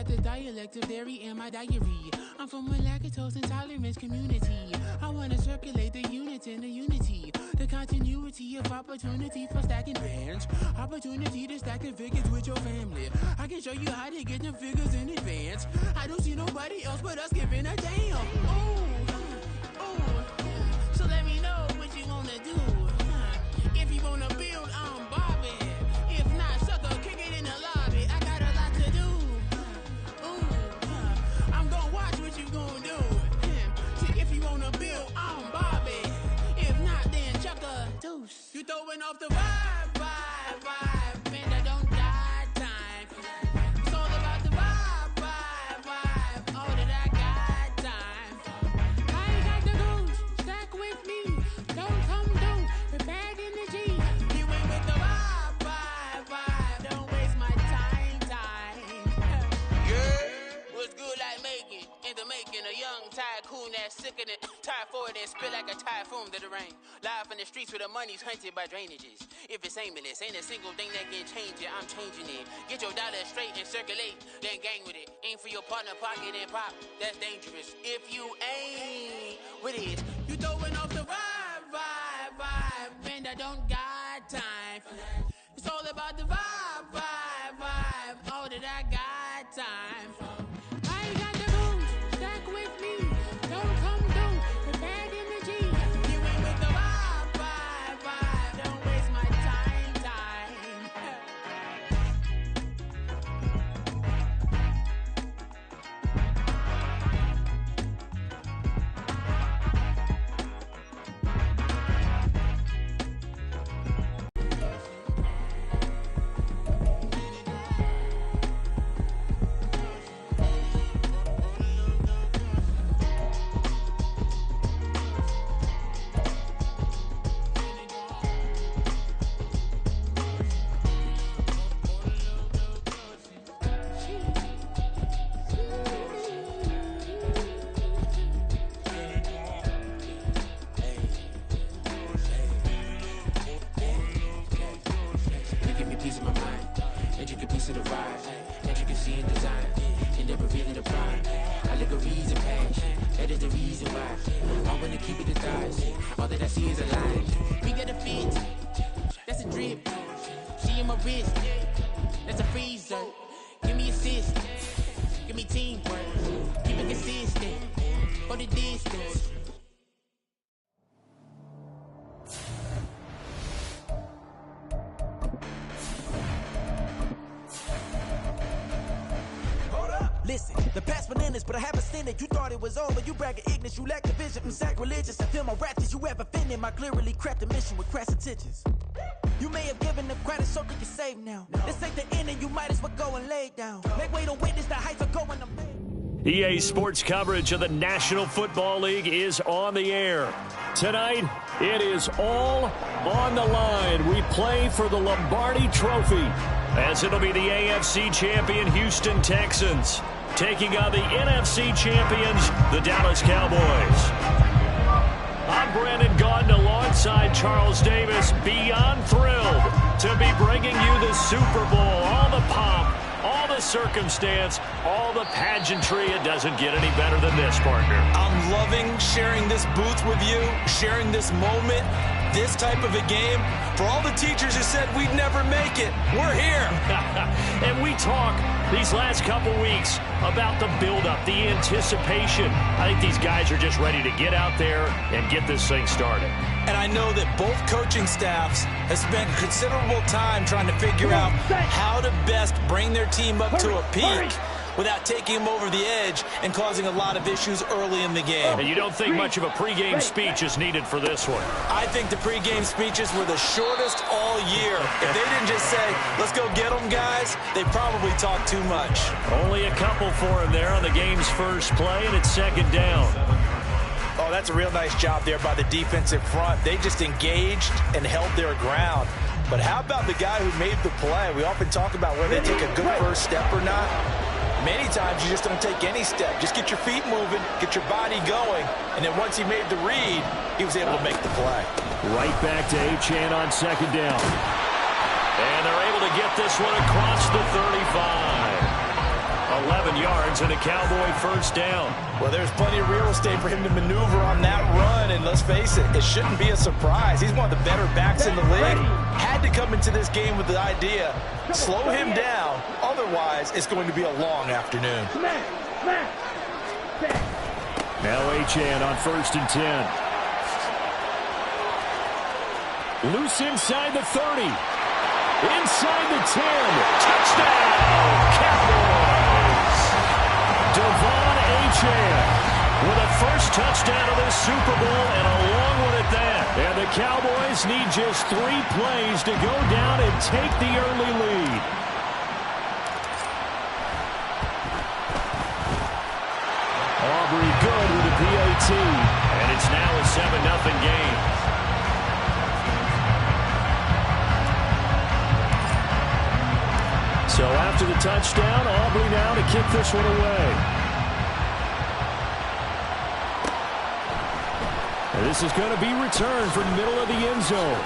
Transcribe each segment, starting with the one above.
got the dialect of dairy in my diary. I'm from a lactose intolerance community. I wanna circulate the units in the unity. The continuity of opportunity for stacking bands. Opportunity to stack the figures with your family. I can show you how to get them figures in advance. I don't see nobody else but us giving a damn. So let me know what you wanna do. If you wanna build, I'm Bobby. If not, sucker, kick it in the lobby. I got a lot to do. I'm gonna watch what you gonna do. See, if you wanna build, I'm Bobby. If not, then chuck a deuce. You throwing off the vibe, and I don't got time. It's all about the vibe, all that I got time. I ain't got the goose, stack with me. Don't come through with bad energy. You ain't with the vibe, don't waste my time. Yeah, what's good like making, in the making, a young tycoon that's sick of it. Tie forward and spit like a typhoon to the rain. Live in the streets where the money's hunted by drainages. If it's aimless, ain't a single thing that can change it. I'm changing it. Get your dollar straight and circulate, then gang with it. Aim for your partner, pocket and pop. That's dangerous. If you ain't with it, you throwing off the vibe, and I don't got time for that. It's all about the vibe, all that I got time for. I ain't got the goose, stack with me. Don't come through with bad energy. You ain't with the vibe, don't waste my time. You give me peace of my mind, intricate piece of the vibe, intricacy in design, and never really the pride. I look a reason passion, that is the reason why I wanna keep it the thighs. All that I see is a line. We got a fit, that's a drip. She in my wrist, that's a freezer. Give me assist, give me teamwork, keep it consistent for the distance. Listen, the past bananas, but I haven't seen it. You thought it was over, you bragging ignorance, you lack the vision from sacrilegious. I feel my wrath, did you ever offended my clearly crafted mission with crass intentions? You may have given them credit so they can save now. This ain't the end and you might as well go and lay down. Make way to witness the heights of going to EA Sports coverage of the National Football League is on the air. Tonight, it is all on the line. We play for the Lombardi Trophy, as it'll be the AFC champion Houston Texans taking on the NFC champions, the Dallas Cowboys. I'm Brandon Gaudin alongside Charles Davis, beyond thrilled to be bringing you the Super Bowl. All the pomp, all the circumstance, all the pageantry. It doesn't get any better than this, partner. I'm loving sharing this booth with you, sharing this moment, this type of a game. For all the teachers who said we'd never make it, we're here. And we talk these last couple weeks about the buildup, the anticipation. I think these guys are just ready to get out there and get this thing started. And I know that both coaching staffs have spent considerable time trying to figure out how to best bring their team up to a peak without taking them over the edge and causing a lot of issues early in the game. And you don't think much of a pregame speech is needed for this one? I think the pregame speeches were the shortest all year. If they didn't just say, let's go get them, guys, they probably talked too much. Only a couple for him there on the game's first play, and it's second down. Oh, that's a real nice job there by the defensive front. They just engaged and held their ground. But how about the guy who made the play? We often talk about whether they take a good first step or not. Many times you just don't take any step. Just get your feet moving, get your body going, and then once he made the read, he was able to make the play. Right back to Achane on second down. And they're able to get this one across the 35. 11 7 yards and a Cowboy first down. Well, there's plenty of real estate for him to maneuver on that run, and let's face it, it shouldn't be a surprise. He's one of the better backs in the league. Had to come into this game with the idea, slow him down, otherwise it's going to be a long afternoon. Now Achane on 1st and 10. Loose inside the 30. Inside the 10. Touchdown, Cowboys! Devon Achane with a first touchdown of this Super Bowl and a long one at that. And the Cowboys need just 3 plays to go down and take the early lead. Aubrey good with a PAT. And it's now a 7-0 game. So after the touchdown, Aubrey now to kick this one away. And this is going to be returned from the middle of the end zone.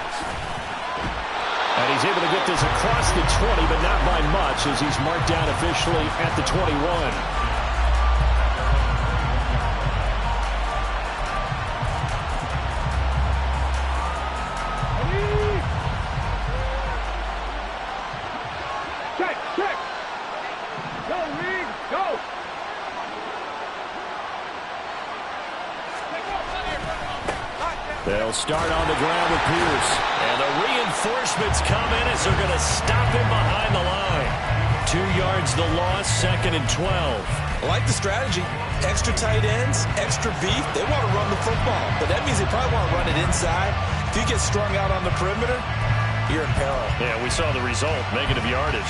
And he's able to get this across the 20, but not by much as he's marked down officially at the 21. They'll start on the ground with Pierce. And the reinforcements come in as they're going to stop him behind the line. 2 yards the loss, 2nd and 12. I like the strategy. Extra tight ends, extra beef. They want to run the football, but that means they probably want to run it inside. If you get strung out on the perimeter, you're in peril. Yeah, we saw the result, negative yardage.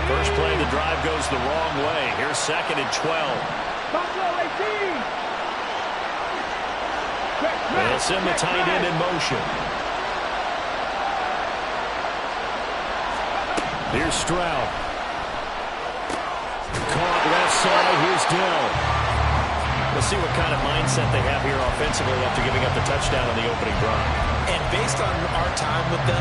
First play, the drive goes the wrong way. Here's 2nd and 12. They'll send the tight end in motion. Here's Stroud. Caught left side. Here's Dell. We'll see what kind of mindset they have here offensively after giving up the touchdown on the opening drive. And based on our time with them,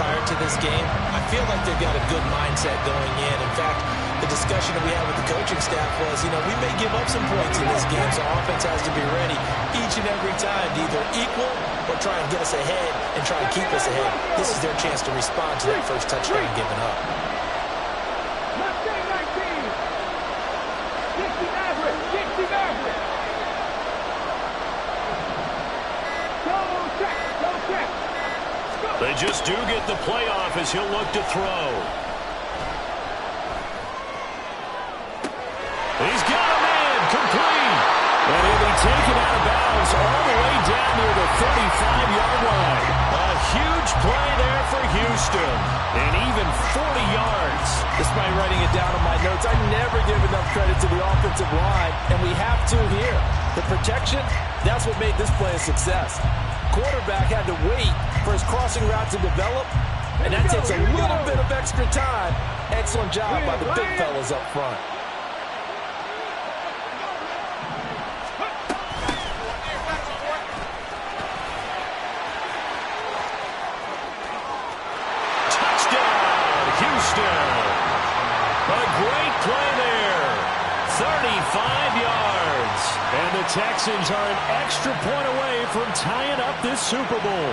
prior to this game, I feel like they've got a good mindset going in. In fact, the discussion that we had with the coaching staff was, we may give up some points in this game, so offense has to be ready each and every time to either equal or try and get us ahead and try and keep us ahead. This is their chance to respond to that first touchdown given up. They just do get the playoff as he'll look to throw. He's got a man, complete. And he'll be taken out of bounds all the way down near the 35-yard line. A huge play there for Houston. And even 40 yards. Despite writing it down on my notes, I never give enough credit to the offensive line, and we have to here. The protection, that's what made this play a success. Quarterback had to wait for his crossing route to develop, and that takes a little bit of extra time. Excellent job by the big fellas up front. Touchdown, Houston. A great play there. 35 yards. And the Texans are an extra point away from tying up this Super Bowl.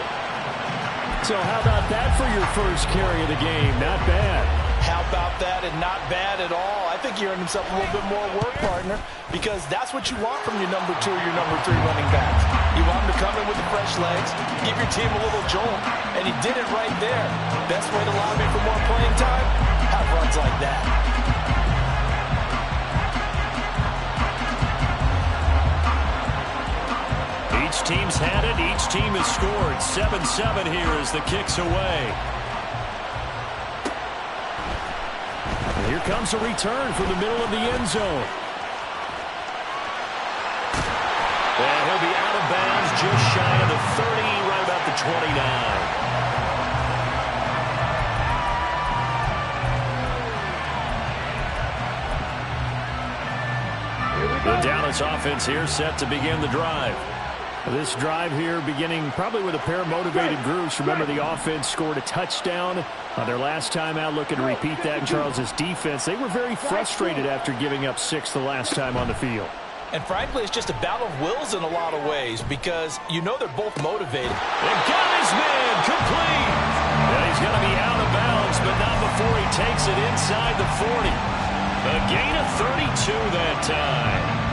So how about that for your first carry of the game? Not bad. How about that, and not bad at all. I think you earned himself a little bit more work, partner, because that's what you want from your number 2 or your number 3 running backs. You want him to come in with the fresh legs, give your team a little jolt, and he did it right there. Best way to lobby for more playing time? Have runs like that. Each team's had it. Each team has scored. 7-7 here as the kick's away. And here comes a return from the middle of the end zone. And he'll be out of bounds just shy of the 30, right about the 29. The Dallas offense here set to begin the drive. This drive here beginning probably with a pair of motivated groups. Remember, the offense scored a touchdown on their last time out. Looking to repeat that in Charles' defense. They were very frustrated after giving up 6 the last time on the field. And frankly, it's just a battle of wills in a lot of ways because you know they're both motivated. And got his man complete. And he's going to be out of bounds, but not before he takes it inside the 40. A gain of 32 that time.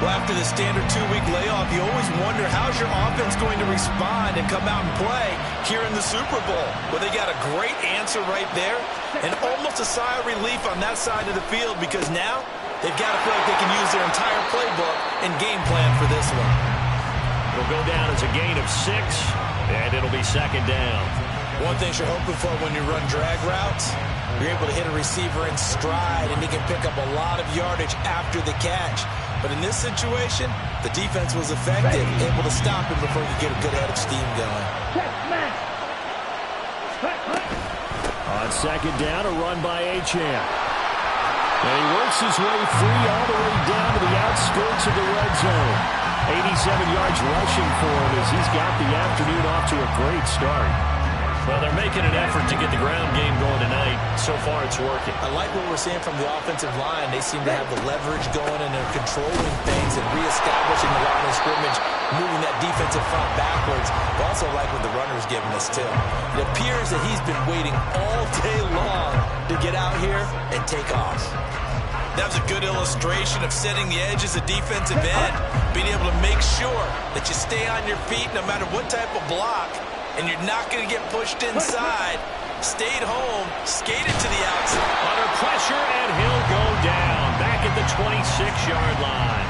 Well, after the standard 2-week layoff, you always wonder how's your offense going to respond and come out and play here in the Super Bowl. Well, they got a great answer right there and almost a sigh of relief on that side of the field because now they've got to feel like they can use their entire playbook and game plan for this one. It'll go down as a gain of 6, and it'll be second down. One thing you're hoping for when you run drag routes, you're able to hit a receiver in stride, and he can pick up a lot of yardage after the catch. But in this situation, the defense was effective, able to stop him before he could get a good head of steam going. On second down, a run by Achane. And he works his way free all the way down to the outskirts of the red zone. 87 yards rushing for him as he's got the afternoon off to a great start. Well, they're making an effort to get the ground game going tonight. So far, it's working. I like what we're seeing from the offensive line. They seem to have the leverage going, and they're controlling things and reestablishing the line of scrimmage, moving that defensive front backwards. I also like what the runner's giving us, too. It appears that he's been waiting all day long to get out here and take off. That was a good illustration of setting the edge as a defensive end, being able to make sure that you stay on your feet no matter what type of block, and you're not going to get pushed inside. Stayed home, skated to the outside. Under pressure, and he'll go down. Back at the 26-yard line.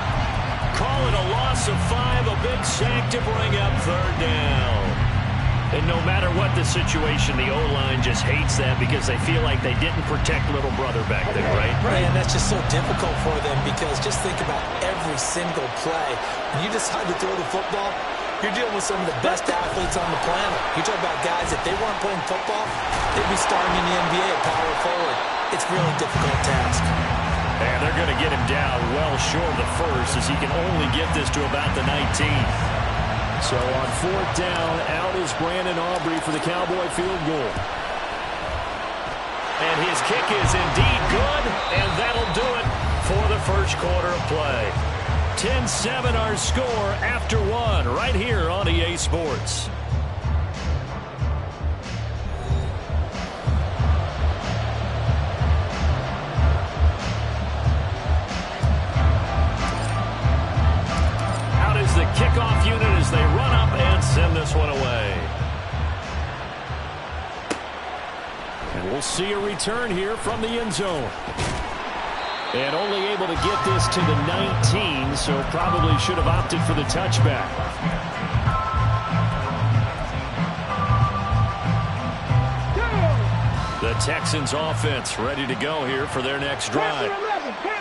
Call it a loss of 5, a big sack to bring up third down. And no matter what the situation, the O-line just hates that because they feel like they didn't protect little brother back there, right? Right, and that's just so difficult for them because just think about every single play. When you decide to throw the football, you're dealing with some of the best athletes on the planet. You talk about guys, if they weren't playing football, they'd be starting in the NBA at power forward. It's a really difficult task. And they're going to get him down well short of the first as he can only get this to about the 19. So on fourth down, out is Brandon Aubrey for the Cowboy field goal. And his kick is indeed good, and that'll do it for the first quarter of play. 10-7 our score after 1 right here on EA Sports. Out is the kickoff unit as they run up and send this one away. And we'll see a return here from the end zone. And only able to get this to the 19, so probably should have opted for the touchback. The Texans offense ready to go here for their next drive.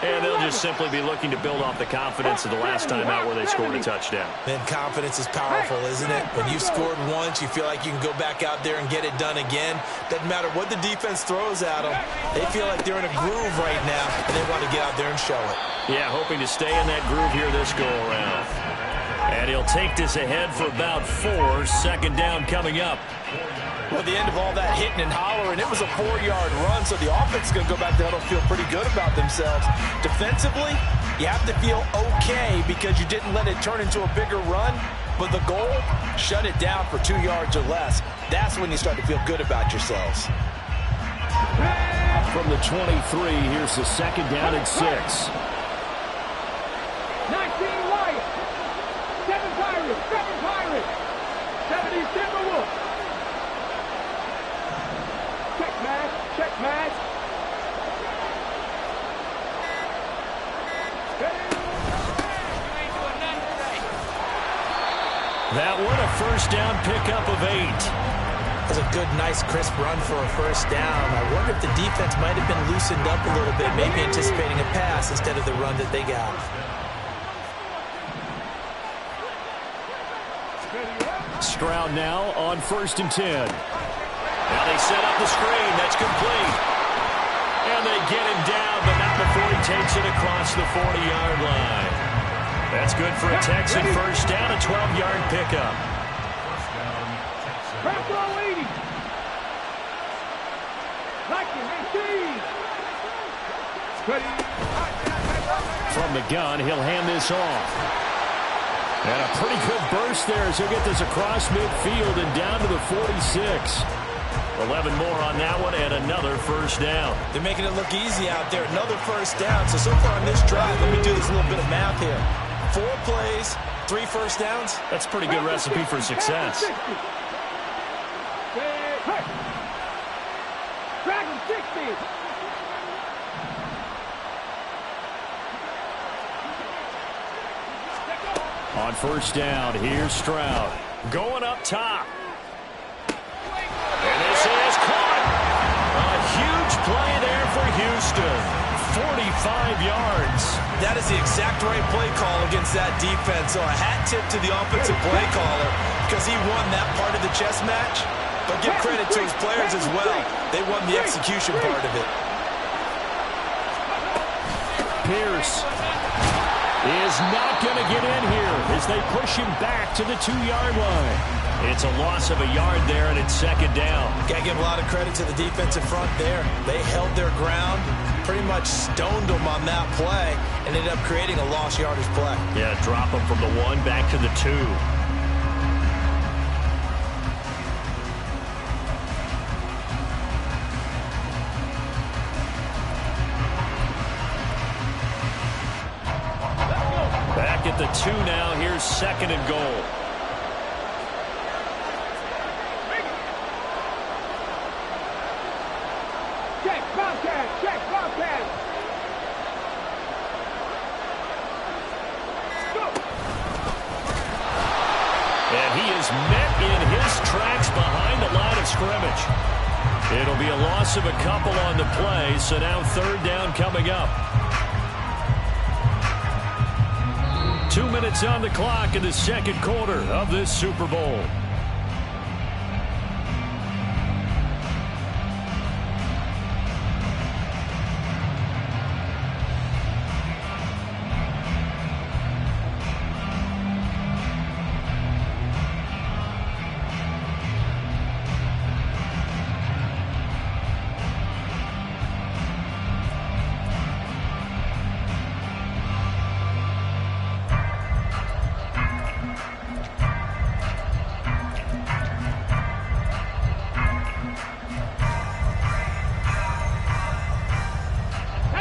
And they'll just simply be looking to build off the confidence of the last time out where they scored a touchdown. Man, confidence is powerful, isn't it? When you've scored once, you feel like you can go back out there and get it done again. Doesn't matter what the defense throws at them. They feel like they're in a groove right now, and they want to get out there and show it. Yeah, hoping to stay in that groove here this go-around. And he'll take this ahead for about 4. Second down coming up. Well, at the end of all that hitting and hollering, it was a 4-yard run, so the offense is going to go back there and feel pretty good about themselves. Defensively, you have to feel okay because you didn't let it turn into a bigger run, but the goal, shut it down for 2 yards or less. That's when you start to feel good about yourselves. From the 23, here's the second down and 6. 19 Lions, 7 Pirates, 7 Pirates, 70 Timberwolves. Check match. That one, a first down pickup of 8. That's a good, nice, crisp run for a first down. I wonder if the defense might have been loosened up a little bit, maybe anticipating a pass instead of the run that they got. Stroud now on 1st and 10. Now they set up the screen. That's complete. And they get him down, but not before he takes it across the 40-yard line. That's good for a Texan first down, a 12-yard pickup. Back row 80. Like it, From the gun, he'll hand this off. And a pretty good burst there as he'll get this across midfield and down to the 46. 11 more on that one and another first down. They're making it look easy out there. Another first down. So far on this drive, let me do this little bit of math here. 4 plays, 3 first downs. That's a pretty good recipe for success. Dragon 60. On first down, here's Stroud. Going up top. And this is caught. A huge play there for Houston. 45 yards. That is the exact right play call against that defense. So a hat tip to the offensive play caller because he won that part of the chess match. But give credit to his players as well. They won the execution part of it. Pierce is not going to get in here as they push him back to the 2-yard line. It's a loss of a yard there, and it's second down. Got to give a lot of credit to the defensive front there. They held their ground, pretty much stoned them on that play, and ended up creating a lost yardage play. Yeah, drop them from the 1 back to the 2. Back at the 2 now. Here's second and goal. Check, Bobcat, check, Bobcat. Go. And he is met in his tracks behind the line of scrimmage. It'll be a loss of a couple on the play, so now third down coming up. 2 minutes on the clock in the second quarter of this Super Bowl.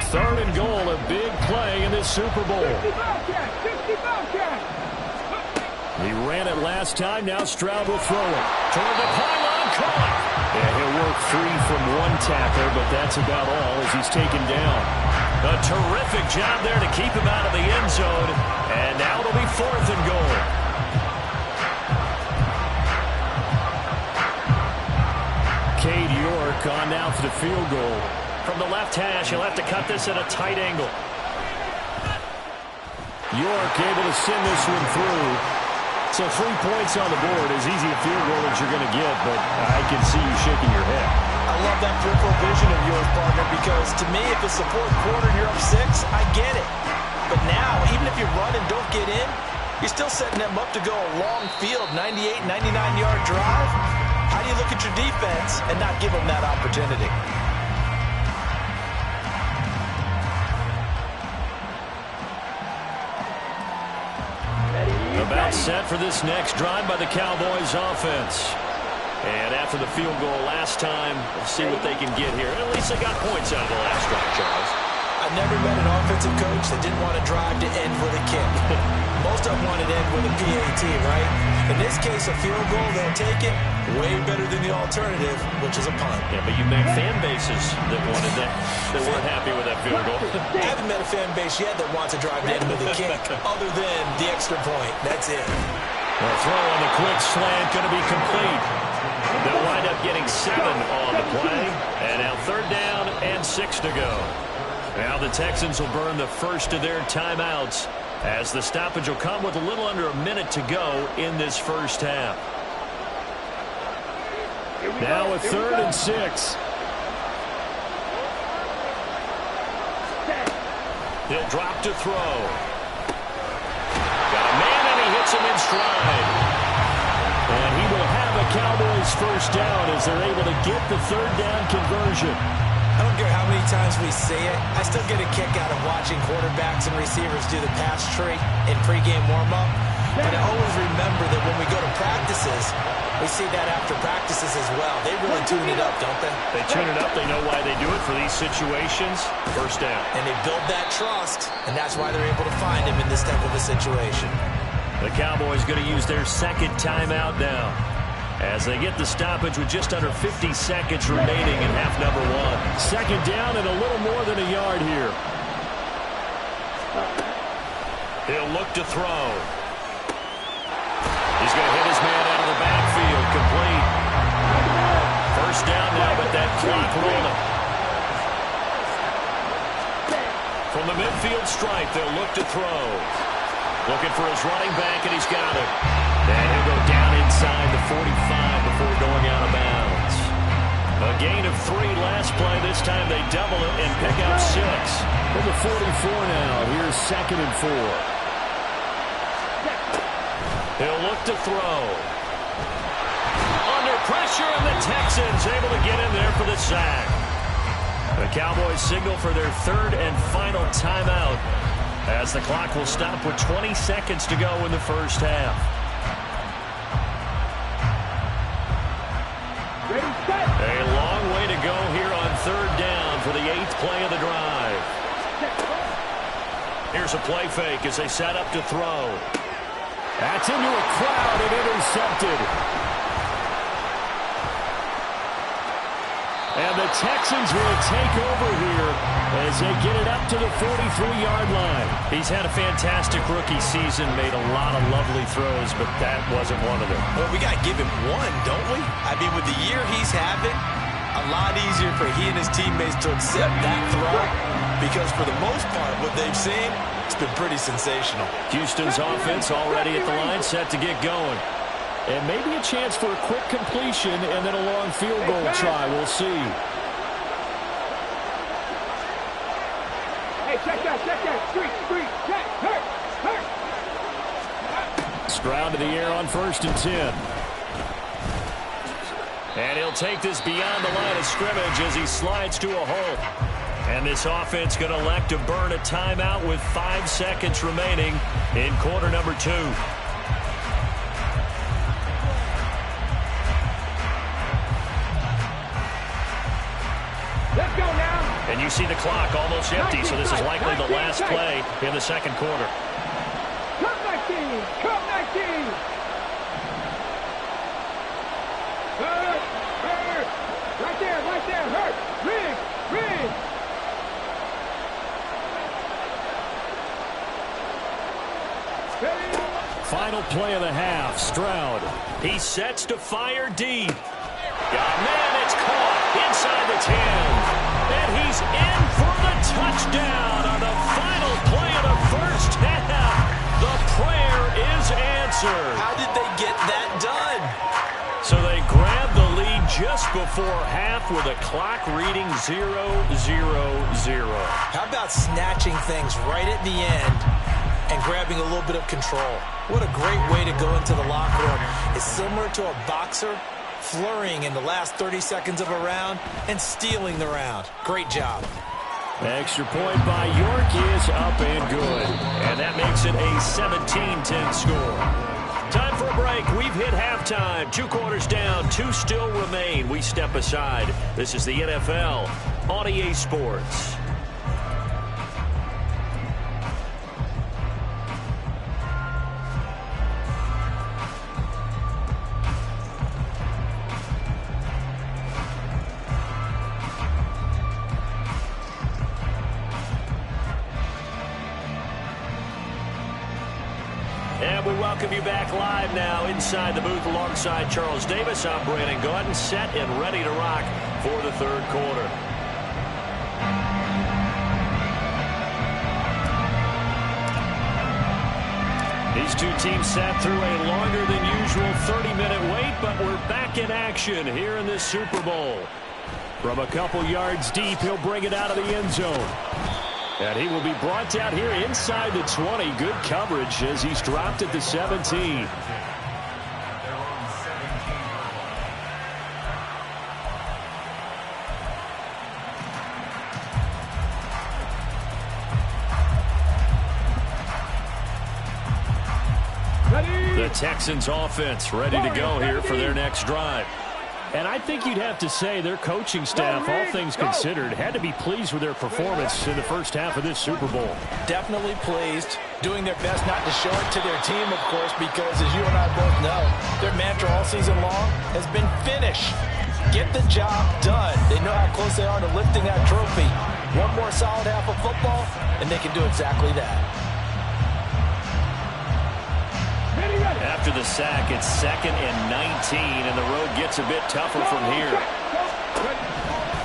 Third and goal, a big play in this Super Bowl. 60 Bobcat. He ran it last time. Now Stroud will throw it. Toward the pylon, caught. And he'll work free from one tackler, but that's about all as he's taken down. A terrific job there to keep him out of the end zone. And now it'll be fourth and goal. Cade York on now for the field goal. From the left hash, he'll have to cut this at a tight angle. York able to send this one through. So 3 points on the board, as easy a field goal as you're going to get, but I can see you shaking your head. I love that peripheral vision of yours, partner, because to me, if it's the fourth quarter and you're up 6, I get it. But now, even if you run and don't get in, you're still setting them up to go a long field, 98, 99-yard drive. How do you look at your defense and not give them that opportunity? About set for this next drive by the Cowboys offense. And after the field goal last time, we'll see what they can get here. At least they got points out of the last drive, Charles. I've never met an offensive coach that didn't want to drive to end with a kick. Most of them wanted to end with a PAT, right? In this case, a field goal, they'll take it. Way better than the alternative, which is a punt. Yeah, but you met fan bases that wanted that, that weren't happy with that field goal. I haven't met a fan base yet that wants to drive to end with a kick, other than the extra point. That's it. The throw on the quick slant going to be complete. They'll wind up getting 7 on the play. And now third down and 6 to go. Now the Texans will burn the first of their timeouts as the stoppage will come with a little under a minute to go in this first half. Now a third and 6. He'll drop to throw. puts him in stride. And he will have a Cowboys first down as they're able to get the third down conversion. I don't care how many times we say it, I still get a kick out of watching quarterbacks and receivers do the pass tree in pregame warm-up. But I always remember that when we go to practices, we see that after practices as well. They really tune it up, don't they? They tune it up. They know why they do it for these situations. First down. And they build that trust, and that's why they're able to find him in this type of a situation. The Cowboys going to use their second timeout now as they get the stoppage with just under 50 seconds remaining in half number one. Second down and a little more than a yard here. He'll look to throw. He's going to hit his man out of the backfield. Complete. First down now with that clock rolling. From the midfield stripe, they'll look to throw. Looking for his running back, and he's got it. And he'll go down inside the 45 before going out of bounds. A gain of 3 last play. This time they double it and pick up 6. From the 44 now, here's 2nd and 4. He'll look to throw. Under pressure, and the Texans able to get in there for the sack. The Cowboys signal for their third and final timeout as the clock will stop with 20 seconds to go in the first half. A long way to go here on third down for the 8th play of the drive. Here's a play fake as they set up to throw. That's into a crowd and intercepted. And the Texans will take over here as they get it up to the 43-yard line. He's had a fantastic rookie season, made a lot of lovely throws, but that wasn't one of them. Well, we got to give him one, don't we? I mean, with the year he's having, a lot easier for he and his teammates to accept that throw because for the most part, what they've seen, it's been pretty sensational. Houston's offense already at the line, set to get going. And maybe a chance for a quick completion and then a long field goal try. We'll see. Hey, check that. Street, check, hurt. Stroud to the air on 1st and 10. And he'll take this beyond the line of scrimmage as he slides to a hole. And this offense going to elect to burn a timeout with 5 seconds remaining in quarter number 2. Let's go now. And you see the clock almost empty, so this is likely the last play in the second quarter. Come 19. Hurt. Right there, hurt. Rig. Final play of the half, Stroud. He sets to fire deep. Man, it's caught inside the 10. And he's in for the touchdown on the final play of the first half. The prayer is answered. How did they get that done? So they grabbed the lead just before half with a clock reading 0-0-0. How about snatching things right at the end and grabbing a little bit of control? What a great way to go into the locker room. It's similar to a boxer flurrying in the last 30 seconds of a round and stealing the round. Great job. Extra point by York is up and good. And that makes it a 17-10 score. Time for a break. We've hit halftime. 2 quarters down. 2 still remain. We step aside. This is the NFL on EA Sports. And we welcome you back live now inside the booth alongside Charles Davis. I'm Brandon Gordon, set and ready to rock for the third quarter. These two teams sat through a longer than usual 30-minute wait, but we're back in action here in this Super Bowl. From a couple yards deep, he'll bring it out of the end zone. And he will be brought down here inside the 20. Good coverage as he's dropped at the 17. The Texans offense ready to go here for their next drive. And I think you'd have to say their coaching staff, all things considered, had to be pleased with their performance in the first half of this Super Bowl. Definitely pleased, doing their best not to show it to their team, of course, because as you and I both know, their mantra all season long has been finish. Get the job done. They know how close they are to lifting that trophy. One more solid half of football, and they can do exactly that. After the sack, it's 2nd and 19, and the road gets a bit tougher from here.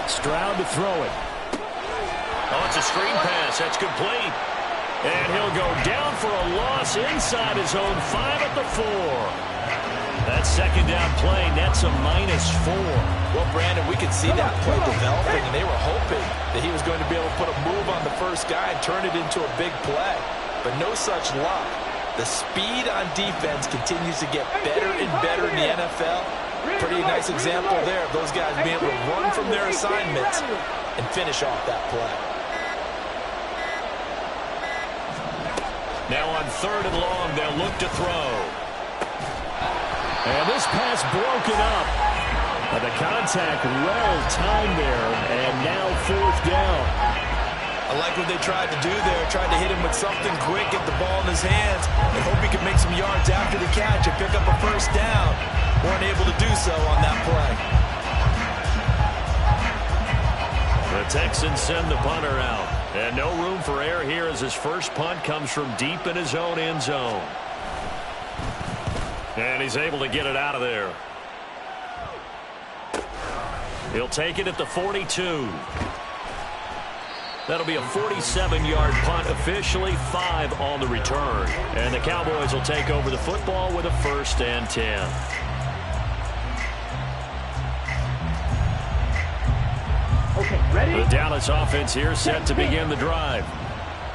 Stroud to throw it. Oh, it's a screen pass. That's complete. And he'll go down for a loss inside his own 5 at the 4. That second down play nets a -4. Well, Brandon, we could see that play developing, and they were hoping that he was going to be able to put a move on the first guy and turn it into a big play. But no such luck. The speed on defense continues to get better and better in the NFL. Pretty nice example there of those guys being able to run from their assignments and finish off that play. Now on 3rd and long, they'll look to throw. And this pass broken up. The contact well timed there, and now 4th down. I like what they tried to do there, tried to hit him with something quick, get the ball in his hands, and hope he could make some yards after the catch and pick up a first down. Weren't able to do so on that play. The Texans send the punter out. And no room for error here as his first punt comes from deep in his own end zone. And he's able to get it out of there. He'll take it at the 42. That'll be a 47-yard punt, officially 5 on the return. And the Cowboys will take over the football with a 1st and 10. Okay, ready? The Dallas offense here set to begin the drive.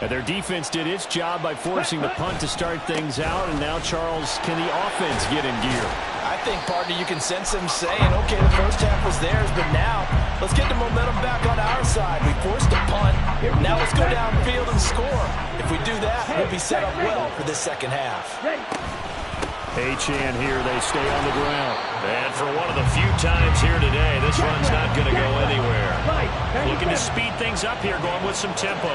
And their defense did its job by forcing the punt to start things out. And now, Charles, can the offense get in gear? I think, partner, you can sense them saying, okay, the first half was theirs, but now let's get the momentum back on our side. We forced a punt. Now let's go downfield and score. If we do that, we'll be set up well for this second half. Achane here, they stay on the ground. And for one of the few times here today, this run's not going to go anywhere. Looking to speed things up here, going with some tempo.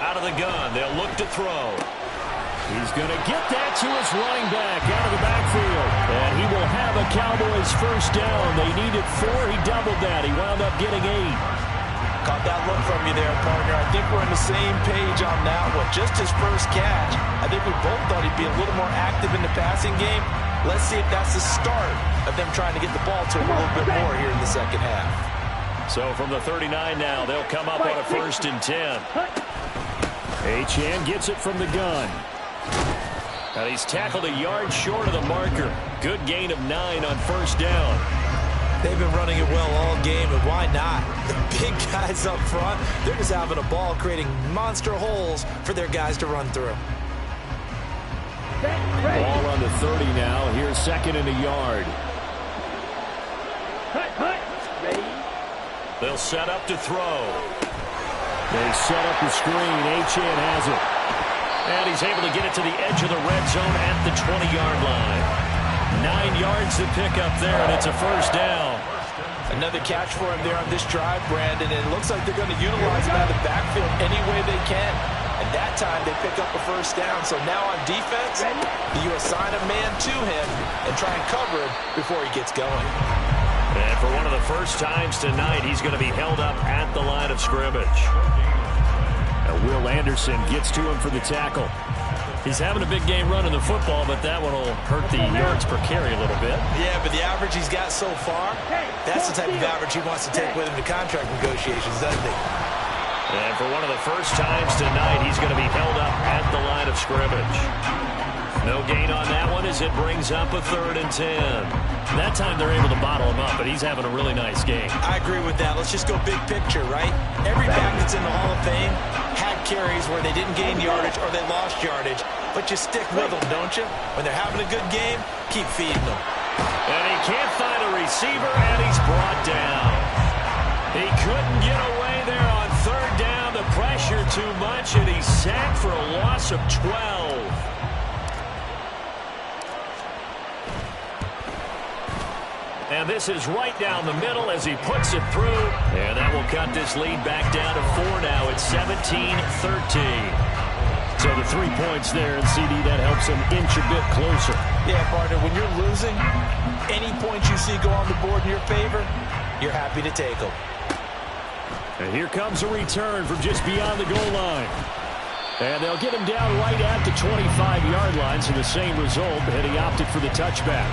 Out of the gun, they'll look to throw. He's going to get that to his running back out of the backfield. And he will have a Cowboys first down. They needed 4. He doubled that. He wound up getting 8. Caught that look from you there, partner. I think we're on the same page on that one. Just his first catch. I think we both thought he'd be a little more active in the passing game. Let's see if that's the start of them trying to get the ball to him a little bit more here in the second half. So from the 39 now, they'll come up on a 1st and 10. Achane gets it from the gun. And he's tackled a yard short of the marker. Good gain of 9 on 1st down. They've been running it well all game, and why not? The big guys up front, they're just having a ball, creating monster holes for their guys to run through. Ball on the 30 now. Here's 2nd and a yard. They'll set up to throw. They set up the screen. Achane has it. And he's able to get it to the edge of the red zone at the 20-yard line. 9 yards to pick up there, and it's a first down. Another catch for him there on this drive, Brandon, and it looks like they're going to utilize him out of the backfield any way they can. And that time they pick up a first down. So now on defense, you assign a man to him and try and cover him before he gets going. And for one of the first times tonight, he's going to be held up at the line of scrimmage. Will Anderson gets to him for the tackle. He's having a big game running the football, but that one will hurt the yards per carry a little bit. Yeah, but the average he's got so far, that's the type of average he wants to take with him to contract negotiations, doesn't he? And for one of the first times tonight, he's going to be held up at the line of scrimmage. No gain on that one as it brings up a 3rd and 10. That time they're able to bottle him up, but he's having a really nice game. I agree with that. Let's just go big picture, right? Every back that's in the Hall of Fame had carries where they didn't gain yardage or they lost yardage, but you stick with them, don't you? When they're having a good game, keep feeding them. And he can't find a receiver, and he's brought down. He couldn't get away there on 3rd down. The pressure too much, and he's sacked for a loss of 12. And this is right down the middle as he puts it through. And that will cut this lead back down to 4 now. It's 17-13. So the 3 points there, and CD, that helps him inch a bit closer. Yeah, partner, when you're losing, any points you see go on the board in your favor, you're happy to take them. And here comes a return from just beyond the goal line. And they'll get him down right at the 25-yard line, so the same result, and he opted for the touchback.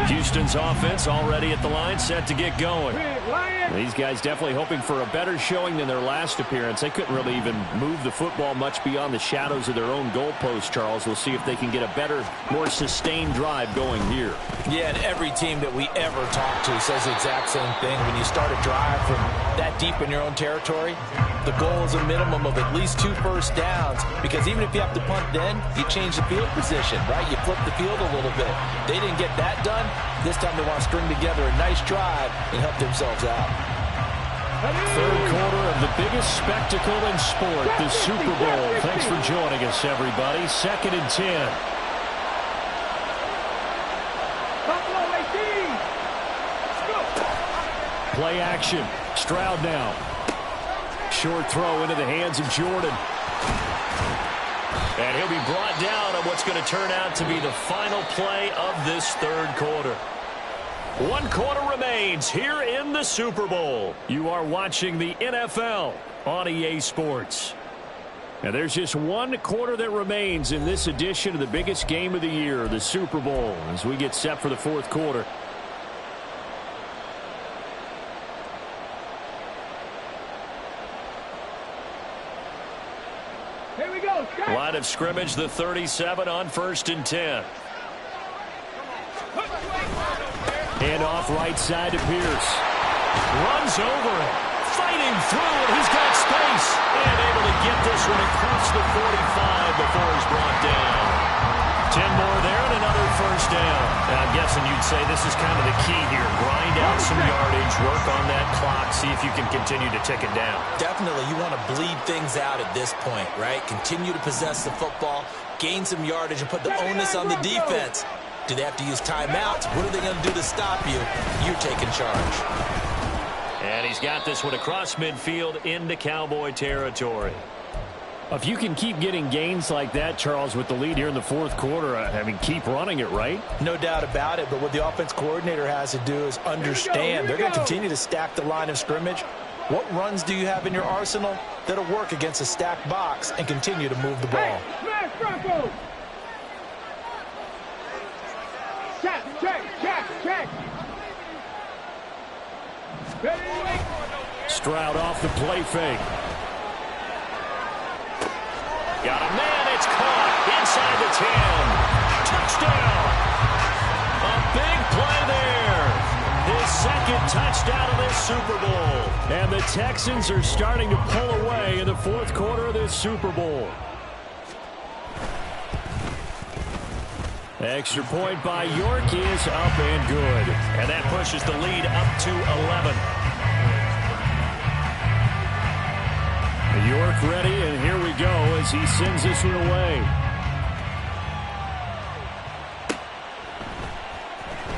Houston's offense already at the line, set to get going. These guys definitely hoping for a better showing than their last appearance. They couldn't really even move the football much beyond the shadows of their own goalpost, Charles. We'll see if they can get a better, more sustained drive going here. Yeah, and every team that we ever talk to says the exact same thing. When you start a drive from that deep in your own territory, the goal is a minimum of at least 2 first downs, because even if you have to punt then, you change the field position, right? You flip the field a little bit. They didn't get that done. This time they want to string together a nice drive and help themselves out. 3rd quarter of the biggest spectacle in sport, the Super Bowl. Thanks for joining us, everybody. 2nd and 10. Play action. Stroud now. Short throw into the hands of Jordan. And he'll be brought down on what's going to turn out to be the final play of this 3rd quarter. 1 quarter remains here in the Super Bowl. You are watching the NFL on EA Sports. And there's just 1 quarter that remains in this edition of the biggest game of the year, the Super Bowl, as we get set for the 4th quarter. Here we go. Line of scrimmage, the 37 on 1st and 10. Hand off right side to Pierce. Runs over it. Fighting through it. He's got space. And able to get this one across the 45 before he's brought down. 10 more there and another 1st down. I'm guessing you'd say this is kind of the key here. Grind out some yardage. Work on that clock. See if you can continue to tick it down. Definitely. You want to bleed things out at this point, right? Continue to possess the football, gain some yardage, and put the onus on the defense. Do they have to use timeouts? What are they going to do to stop you? You're taking charge. And he's got this one across midfield into Cowboy territory. If you can keep getting gains like that, Charles, with the lead here in the 4th quarter, I mean, keep running it, right? No doubt about it, but what the offense coordinator has to do is understand they're going to continue to stack the line of scrimmage. What runs do you have in your arsenal that'll work against a stacked box and continue to move the ball? Hey, check. Stroud off the play fake. Got a man, it's caught inside the 10. Touchdown! A big play there. His 2nd touchdown of this Super Bowl. And the Texans are starting to pull away in the 4th quarter of this Super Bowl. Extra point by York is up and good. And that pushes the lead up to 11. York ready, and here we go as he sends this one away.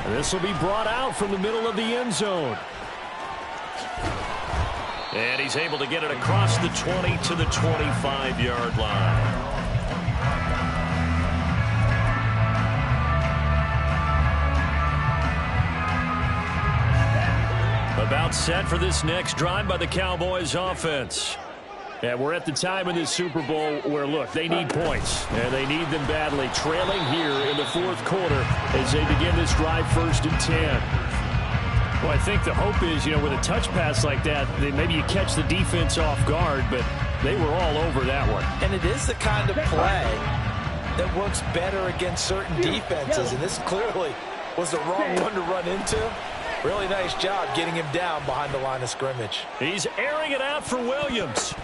This will be brought out from the middle of the end zone. And he's able to get it across the 20 to the 25-yard line. About set for this next drive by the Cowboys offense. And we're at the time in this Super Bowl where, look, they need points, and they need them badly. Trailing here in the 4th quarter as they begin this drive 1st and 10. Well, I think the hope is, with a touch pass like that, maybe you catch the defense off guard, but they were all over that one. And it is the kind of play that works better against certain defenses, and this clearly was the wrong one to run into. Really nice job getting him down behind the line of scrimmage. He's airing it out for Williams.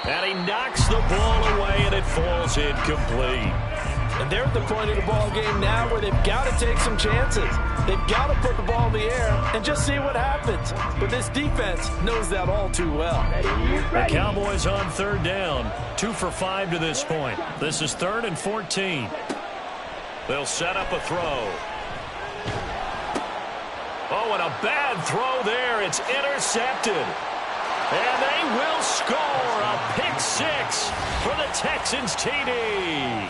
And he knocks the ball away, and it falls incomplete. And they're at the point of the ball game now where they've got to take some chances. They've got to put the ball in the air and just see what happens. But this defense knows that all too well. The Cowboys on third down. 2 for 5 to this point. This is 3rd and 14. They'll set up a throw. Oh, and a bad throw there. It's intercepted. And they will score a pick 6 for the Texans TD.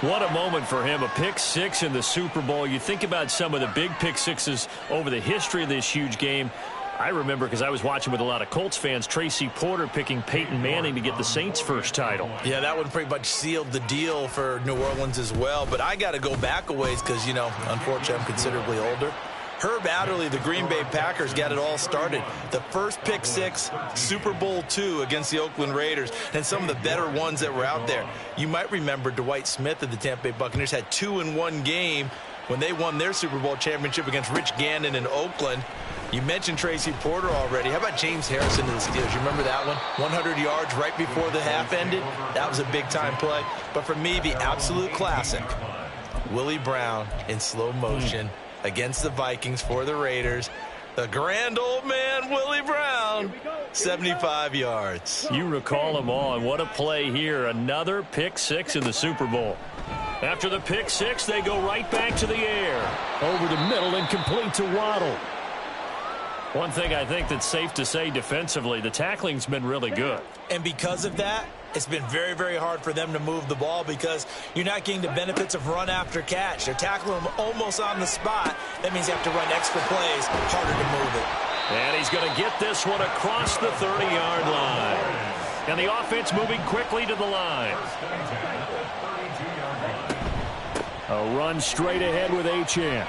What a moment for him, a pick 6 in the Super Bowl. You think about some of the big pick 6s over the history of this huge game. I remember, because I was watching with a lot of Colts fans, Tracy Porter picking Peyton Manning to get the Saints' first title. Yeah, that one pretty much sealed the deal for New Orleans as well. But I got to go back a ways because, unfortunately I'm considerably older. Herb Adderley, the Green Bay Packers, got it all started. The first pick 6, Super Bowl II against the Oakland Raiders, and some of the better ones that were out there. You might remember Dwight Smith of the Tampa Bay Buccaneers had 2 in one game when they won their Super Bowl championship against Rich Gannon in Oakland. You mentioned Tracy Porter already. How about James Harrison to the Steelers? You remember that one? 100 yards right before the half ended. That was a big-time play. But for me, the absolute classic, Willie Brown in slow motion against the Vikings for the Raiders. The grand old man, Willie Brown, 75 yards. You recall them all, and what a play here. Another pick 6 in the Super Bowl. After the pick 6, they go right back to the air. Over the middle and complete to Waddle. One thing I think that's safe to say defensively, the tackling's been really good. And because of that, it's been very, very hard for them to move the ball because you're not getting the benefits of run after catch. They're tackling them almost on the spot. That means you have to run extra plays, harder to move it. And he's going to get this one across the 30-yard line. And the offense moving quickly to the line. A run straight ahead with Achane.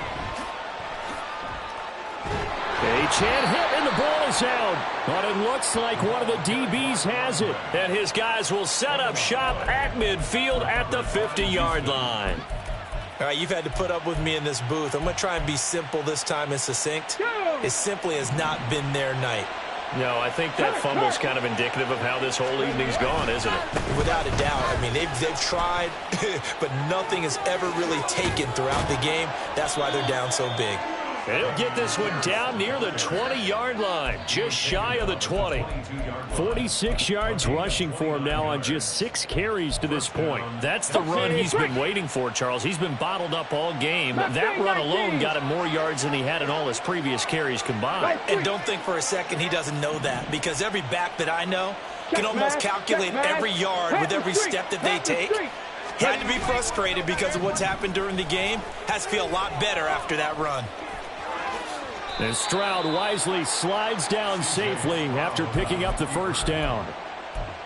Achane hit, and the ball is out. But it looks like one of the DBs has it. And his guys will set up shop at midfield at the 50-yard line. All right, you've had to put up with me in this booth. I'm going to try and be simple this time and succinct. It simply has not been their night. No, I think that fumble's kind of indicative of how this whole evening's gone, isn't it? Without a doubt. I mean, they've tried, but nothing has ever really taken throughout the game. That's why they're down so big. And he'll get this one down near the 20-yard line, just shy of the 20. 46 yards rushing for him now on just 6 carries to this point. That's the run he's been waiting for, Charles. He's been bottled up all game. That run alone got him more yards than he had in all his previous carries combined. And don't think for a second he doesn't know that, because every back that I know can almost calculate every yard with every step that they take. Had to be frustrated because of what's happened during the game. Has to feel a lot better after that run. And Stroud wisely slides down safely after picking up the first down.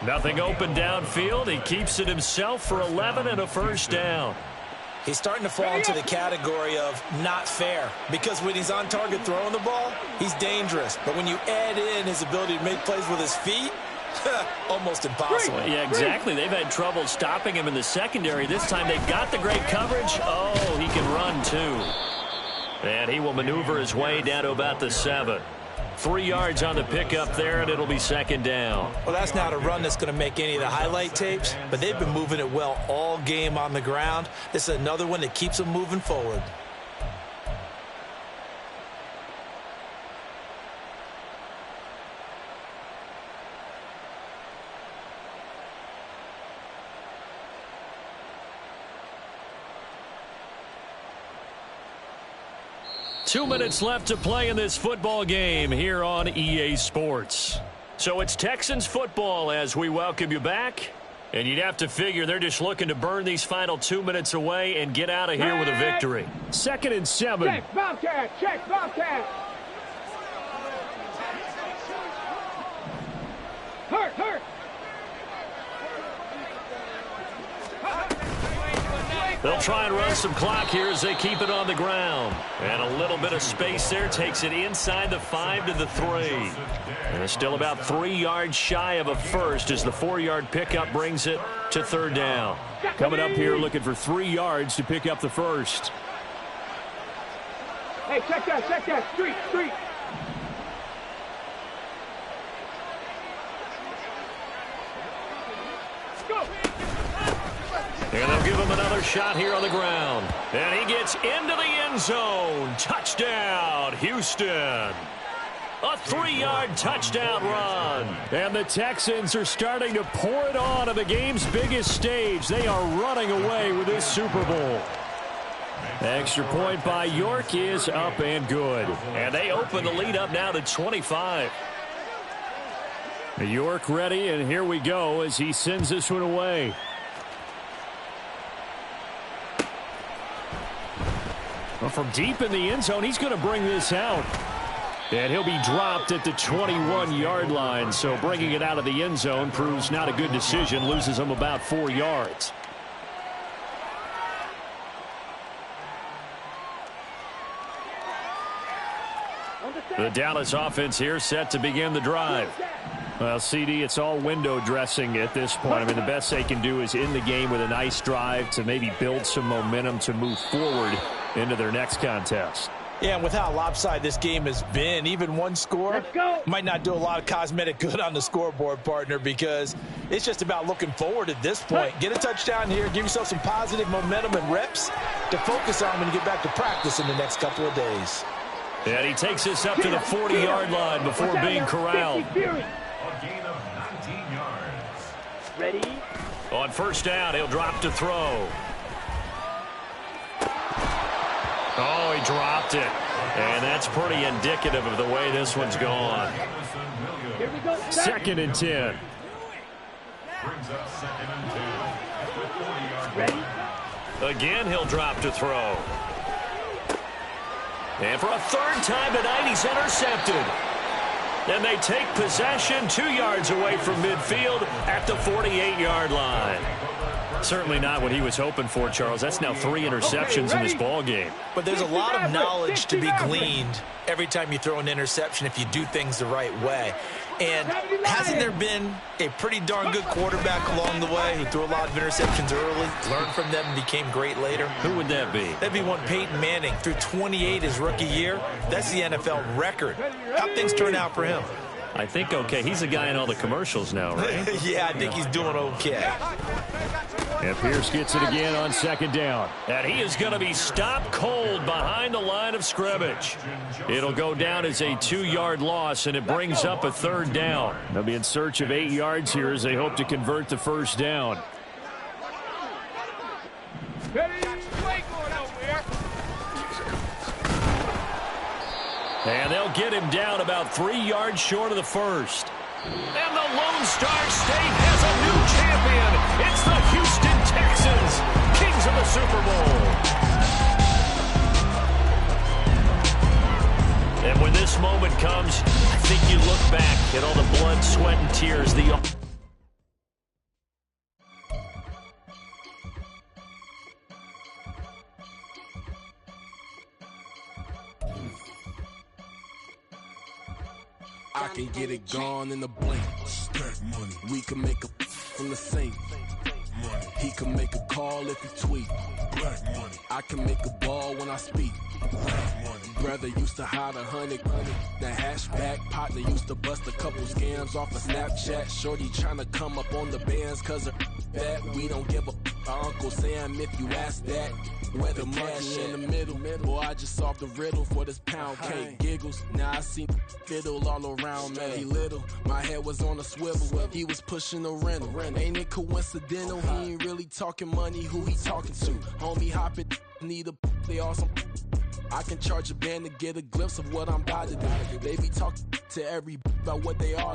Nothing open downfield. He keeps it himself for 11 and a first down. He's starting to fall into the category of not fair, because when he's on target throwing the ball, he's dangerous. But when you add in his ability to make plays with his feet, almost impossible. Yeah, exactly. They've had trouble stopping him in the secondary. This time they've got the great coverage. Oh, he can run too. And he will maneuver his way down to about the 7. 3 yards on the pickup there, and it'll be second down. Well, that's not a run that's going to make any of the highlight tapes, but they've been moving it well all game on the ground. This is another one that keeps them moving forward. Two minutes left to play in this football game here on EA Sports. So it's Texans football as we welcome you back. And you'd have to figure they're just looking to burn these final 2 minutes away and get out of here with a victory. 2nd and 7. Check, Bobcat. Check, Bobcat. Hurt. They'll try and run some clock here as they keep it on the ground. And a little bit of space there takes it inside the 5 to the 3. And it's still about 3 yards shy of a first as the 4-yard pickup brings it to 3rd down. Coming up here looking for 3 yards to pick up the first. Hey, check that. Street. Go. And they'll give him another shot here on the ground. And he gets into the end zone. Touchdown, Houston. A 3-yard touchdown run. And the Texans are starting to pour it on the game's biggest stage. They are running away with this Super Bowl. Extra point by York is up and good. And they open the lead up now to 25. York ready, and here we go as he sends this one away. Well, from deep in the end zone, he's going to bring this out. And he'll be dropped at the 21-yard line. So bringing it out of the end zone proves not a good decision. Loses him about 4 yards. The Dallas offense here set to begin the drive. Well, CD, it's all window dressing at this point. I mean, the best they can do is end the game with a nice drive to maybe build some momentum to move forward into their next contest. Yeah, and with how lopsided this game has been, even one score might not do a lot of cosmetic good on the scoreboard, partner, because it's just about looking forward at this point. Get a touchdown here, give yourself some positive momentum and reps to focus on when you get back to practice in the next couple of days. And he takes this up to the 40-yard line before being corralled. A gain of 19 yards. Ready? On first down, he'll drop to throw. Oh, he dropped it. And that's pretty indicative of the way this one's gone. Here we go. 2nd and 10. Brings up 2nd and 2. Ready? Again, he'll drop to throw. And for a 3rd time tonight, he's intercepted. And they take possession 2 yards away from midfield at the 48-yard line. Certainly not what he was hoping for, Charles. That's now 3 interceptions in this ball game. But there's a lot of knowledge to be gleaned every time you throw an interception if you do things the right way. And hasn't there been a pretty darn good quarterback along the way who threw a lot of interceptions early, learned from them, and became great later? Who would that be? That'd be one Peyton Manning. Threw 28 his rookie year. That's the NFL record. How'd things turn out for him? I think okay. He's a guy in all the commercials now, right? Yeah, I think he's doing okay. And Pierce gets it again on 2nd down. And he is going to be stopped cold behind the line of scrimmage. It'll go down as a 2-yard loss, and it brings up a 3rd down. They'll be in search of 8 yards here as they hope to convert the first down. And they'll get him down about 3 yards short of the first. And the Lone Star State has a new champion. It's the Houston Texans, kings of the Super Bowl. And when this moment comes, I think you look back at all the blood, sweat, and tears. I can get it gone in the blink. Money. We can make a from the sink. Money. He can make a call if he tweet. Black money. I can make a ball when I speak. Black money. Brother used to hide 100. The hashback partner used to bust a couple scams off of Snapchat. Shorty tryna come up on the bands cause of that. We don't give a Uncle Sam if you ask that. Where the money in the middle. Boy, I just solved the riddle for this pound cake. Giggles. Now I see fiddle all around me. He little. My head was on a swivel. He was pushing a rental. Ain't it coincidental? He ain't really talking money. Who he talking to? Homie hopping. Need a they awesome. I can charge a band to get a glimpse of what I'm about to do. They be talking to every about what they are.